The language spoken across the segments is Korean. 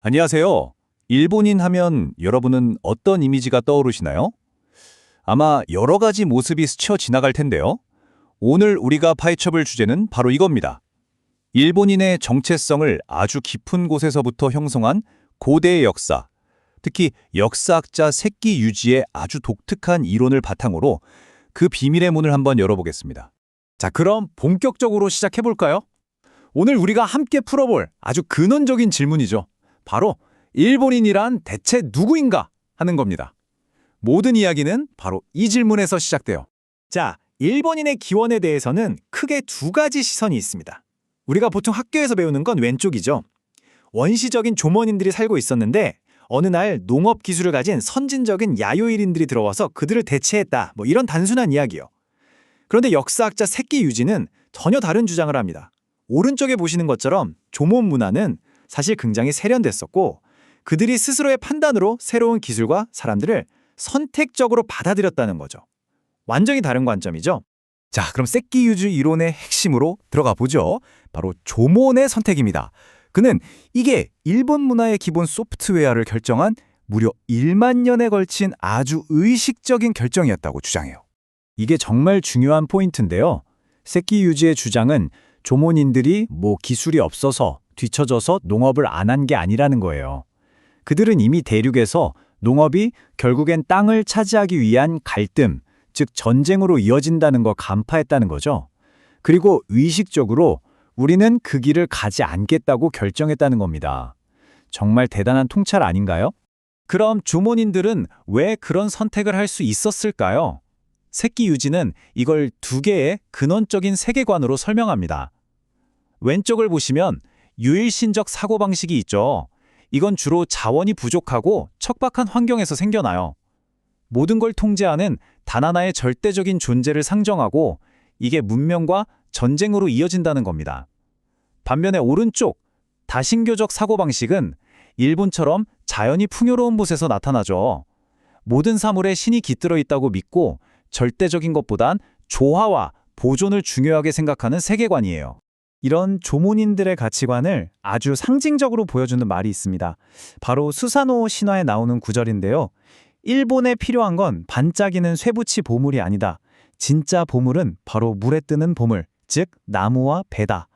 안녕하세요. 일본인 하면 여러분은 어떤 이미지가 떠오르시나요? 아마 여러 가지 모습이 스쳐 지나갈 텐데요. 오늘 우리가 파헤쳐볼 주제는 바로 이겁니다. 일본인의 정체성을 아주 깊은 곳에서부터 형성한 고대의 역사, 특히 역사학자 새끼 유지의 아주 독특한 이론을 바탕으로 그 비밀의 문을 한번 열어보겠습니다. 자, 그럼 본격적으로 시작해볼까요? 오늘 우리가 함께 풀어볼 아주 근원적인 질문이죠. 바로 일본인이란 대체 누구인가 하는 겁니다. 모든 이야기는 바로 이 질문에서 시작돼요. 자, 일본인의 기원에 대해서는 크게 두 가지 시선이 있습니다. 우리가 보통 학교에서 배우는 건 왼쪽이죠. 원시적인 조mon인들이 살고 있었는데 어느 날 농업 기술을 가진 선진적인 야요일인들이 들어와서 그들을 대체했다. 이런 단순한 이야기요. 그런데 역사학자 새끼 유지는 전혀 다른 주장을 합니다. 오른쪽에 보시는 것처럼 조mon 문화는 사실 굉장히 세련됐었고 그들이 스스로의 판단으로 새로운 기술과 사람들을 선택적으로 받아들였다는 거죠. 완전히 다른 관점이죠. 자, 그럼 새끼 유지 이론의 핵심으로 들어가 보죠. 바로 조mon의 선택입니다. 그는 이게 일본 문화의 기본 소프트웨어를 결정한 무려 1만 년에 걸친 아주 의식적인 결정이었다고 주장해요. 이게 정말 중요한 포인트인데요. 새끼 유지의 주장은 조mon인들이 기술이 없어서 뒤처져서 농업을 안 한 게 아니라는 거예요. 그들은 이미 대륙에서 농업이 결국엔 땅을 차지하기 위한 갈등, 즉 전쟁으로 이어진다는 걸 간파했다는 거죠. 그리고 의식적으로 우리는 그 길을 가지 않겠다고 결정했다는 겁니다. 정말 대단한 통찰 아닌가요? 그럼 조mon인들은 왜 그런 선택을 할 수 있었을까요? 새끼 유지는 이걸 두 개의 근원적인 세계관으로 설명합니다. 왼쪽을 보시면 유일신적 사고방식이 있죠. 이건 주로 자원이 부족하고 척박한 환경에서 생겨나요. 모든 걸 통제하는 단 하나의 절대적인 존재를 상정하고 이게 문명과 전쟁으로 이어진다는 겁니다. 반면에 오른쪽, 다신교적 사고방식은 일본처럼 자연이 풍요로운 곳에서 나타나죠. 모든 사물에 신이 깃들어 있다고 믿고 절대적인 것보단 조화와 보존을 중요하게 생각하는 세계관이에요. 이런 조mon인들의 가치관을 아주 상징적으로 보여주는 말이 있습니다. 바로 수사노 신화에 나오는 구절인데요. 일본에 필요한 건 반짝이는 쇠붙이 보물이 아니다. 진짜 보물은 바로 물에 뜨는 보물, 즉 나무와 배다.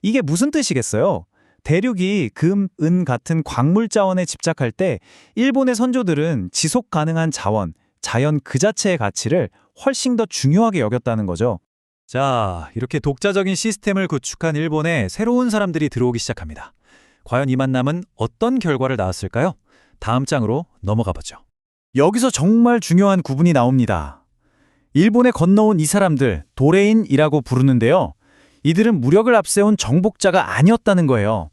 이게 무슨 뜻이겠어요? 대륙이 금, 은 같은 광물 자원에 집착할 때 일본의 선조들은 지속 가능한 자원, 자연 그 자체의 가치를 훨씬 더 중요하게 여겼다는 거죠. 자, 이렇게 독자적인 시스템을 구축한 일본에 새로운 사람들이 들어오기 시작합니다. 과연 이 만남은 어떤 결과를 낳았을까요? 다음 장으로 넘어가 보죠. 여기서 정말 중요한 구분이 나옵니다. 일본에 건너온 이 사람들, 도레인이라고 부르는데요. 이들은 무력을 앞세운 정복자가 아니었다는 거예요.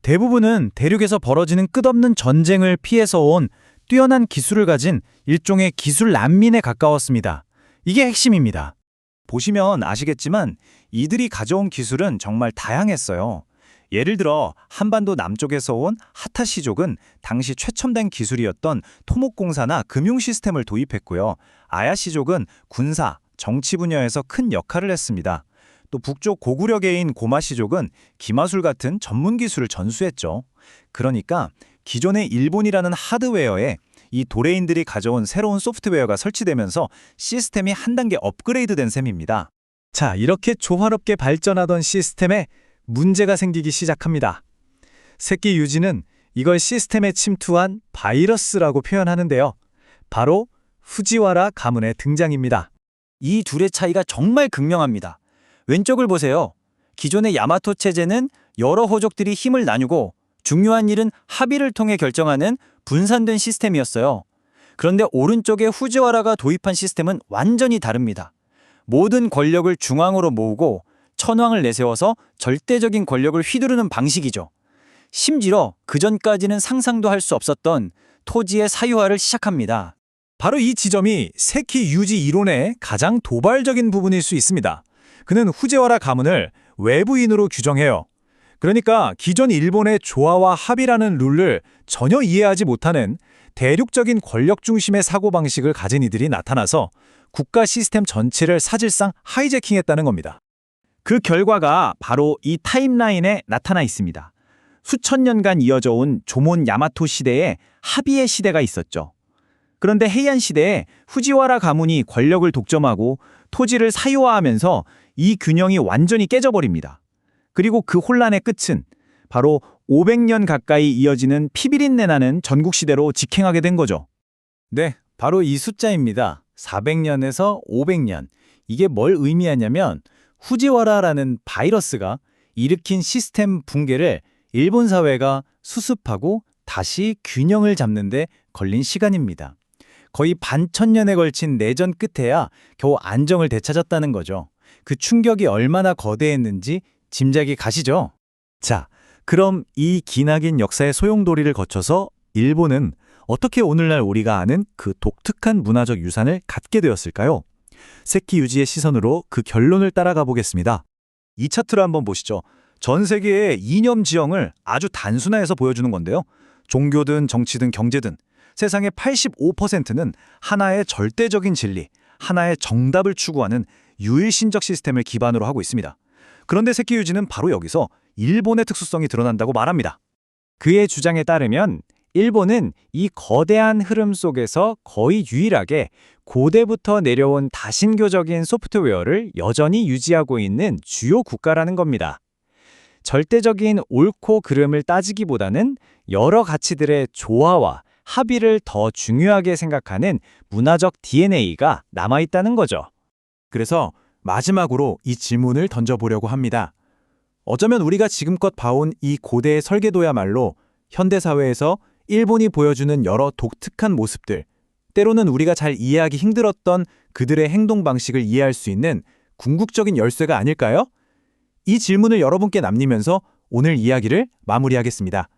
대부분은 대륙에서 벌어지는 끝없는 전쟁을 피해서 온 뛰어난 기술을 가진 일종의 기술 난민에 가까웠습니다. 이게 핵심입니다. 보시면 아시겠지만 이들이 가져온 기술은 정말 다양했어요. 예를 들어 한반도 남쪽에서 온 하타시족은 당시 최첨단 기술이었던 토목공사나 금융 시스템을 도입했고요. 아야시족은 군사, 정치 분야에서 큰 역할을 했습니다. 또 북쪽 고구려계인 고마시족은 기마술 같은 전문 기술을 전수했죠. 그러니까 기존의 일본이라는 하드웨어에 이 도레인들이 가져온 새로운 소프트웨어가 설치되면서 시스템이 한 단계 업그레이드된 셈입니다. 자, 이렇게 조화롭게 발전하던 시스템에 문제가 생기기 시작합니다. 새끼 유지는 이걸 시스템에 침투한 바이러스라고 표현하는데요. 바로 후지와라 가문의 등장입니다. 이 둘의 차이가 정말 극명합니다. 왼쪽을 보세요. 기존의 야마토 체제는 여러 호족들이 힘을 나누고 중요한 일은 합의를 통해 결정하는 분산된 시스템이었어요. 그런데 오른쪽에 후지와라가 도입한 시스템은 완전히 다릅니다. 모든 권력을 중앙으로 모으고 천황을 내세워서 절대적인 권력을 휘두르는 방식이죠. 심지어 그전까지는 상상도 할 수 없었던 토지의 사유화를 시작합니다. 바로 이 지점이 새끼 유지 이론의 가장 도발적인 부분일 수 있습니다. 그는 후지와라 가문을 외부인으로 규정해요. 그러니까 기존 일본의 조화와 합의라는 룰을 전혀 이해하지 못하는 대륙적인 권력 중심의 사고방식을 가진 이들이 나타나서 국가 시스템 전체를 사실상 하이제킹했다는 겁니다. 그 결과가 바로 이 타임라인에 나타나 있습니다. 수천 년간 이어져 온 조몬 야마토 시대에 합의의 시대가 있었죠. 그런데 헤이안 시대에 후지와라 가문이 권력을 독점하고 토지를 사유화하면서 이 균형이 완전히 깨져버립니다. 그리고 그 혼란의 끝은 바로 500년 가까이 이어지는 피비린내 나는 전국시대로 직행하게 된 거죠. 네, 바로 이 숫자입니다. 400년에서 500년. 이게 뭘 의미하냐면 후지와라라는 바이러스가 일으킨 시스템 붕괴를 일본 사회가 수습하고 다시 균형을 잡는 데 걸린 시간입니다. 거의 반천년에 걸친 내전 끝에야 겨우 안정을 되찾았다는 거죠. 그 충격이 얼마나 거대했는지 짐작이 가시죠? 자, 그럼 이 기나긴 역사의 소용돌이를 거쳐서 일본은 어떻게 오늘날 우리가 아는 그 독특한 문화적 유산을 갖게 되었을까요? 세키 유지의 시선으로 그 결론을 따라가 보겠습니다. 이 차트를 한번 보시죠. 전 세계의 이념 지형을 아주 단순화해서 보여주는 건데요. 종교든 정치든 경제든 세상의 85%는 하나의 절대적인 진리, 하나의 정답을 추구하는 유일신적 시스템을 기반으로 하고 있습니다. 그런데 세키 유지는 바로 여기서 일본의 특수성이 드러난다고 말합니다. 그의 주장에 따르면 일본은 이 거대한 흐름 속에서 거의 유일하게 고대부터 내려온 다신교적인 소프트웨어를 여전히 유지하고 있는 주요 국가라는 겁니다. 절대적인 옳고 그름을 따지기보다는 여러 가치들의 조화와 합의를 더 중요하게 생각하는 문화적 DNA가 남아있다는 거죠. 그래서 마지막으로 이 질문을 던져보려고 합니다. 어쩌면 우리가 지금껏 봐온 이 고대의 설계도야말로 현대사회에서 일본이 보여주는 여러 독특한 모습들, 때로는 우리가 잘 이해하기 힘들었던 그들의 행동 방식을 이해할 수 있는 궁극적인 열쇠가 아닐까요? 이 질문을 여러분께 남기면서 오늘 이야기를 마무리하겠습니다.